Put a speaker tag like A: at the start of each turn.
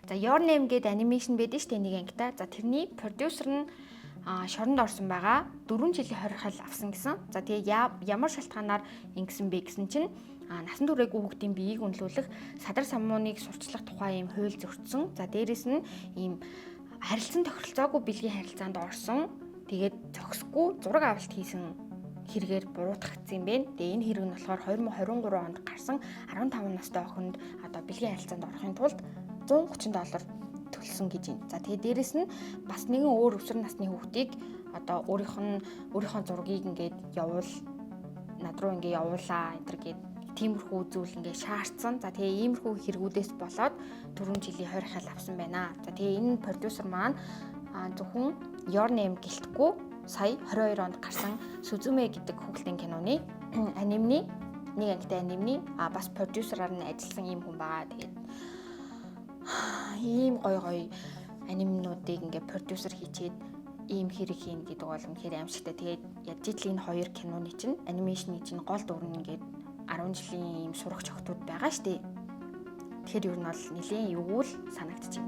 A: За Your Name гэдэг анимашн байдаг шүү дээ нэг ангитай. За тэрний продюсер нь шоронд орсон байгаа. 4 жилийн хоригдол авсан гэсэн. За тэгээ ямар шалтгаанаар ингэсэн бэ гэсэн чинь насан туршаагүй хүүхдийн биеийг үнэлүүлэх садар самууныг сурчлах тухай ийм хууль зөрчсөн. За дээрэс нь ийм харилцан тохиролцоогүй бэлгийн харилцаанд орсон. Тэгээд зохисгүй зураг авалт хийсэн хэрэгээр буруутгагдсан юм байна. Тэгээ энэ хэрэг нь болохоор 2023 онд гарсан 15 настай охинд одоо бэлгийн харилцаанд орохын тулд $130 төлсөн гэж байна. За тэгээ дээрэс нь бас нэгэн өөр өсвөр насны хүүхдийг одоо өөрийнхөө зургийг ингээд над руу ингээд явуулаа энэ гээд тиймэрхүү зүйл ингээд шаардсан. За тэгээ иймэрхүү хэрэгүүдээс болоод 4 жилийн хоригдол авсан байна. За тэгээ энэ продюсер маань зөвхөн Your Name гэлтгүй сая 22 онд гарсан Сүзүмэ гэдэг хүүхдийн киноны анимны нэг ангитай анимны бас продюсераар нь ажилласан ийм хүн байгаа. Тэгээд ийм гоё анимнуудыг ингээ продюсер хийчихэд ийм хэрэг хийн гэдэг бол үнэхээр аимшигтай. Тэгээд ядж ил энэ хоёр киноны чинь анимашны чинь гол дүр нь ингээд 10 жилийн ийм сурагч охтууд байгаа штэ. Тэгэхээр ер нь бол нэлийн эвгүй л санагдчих.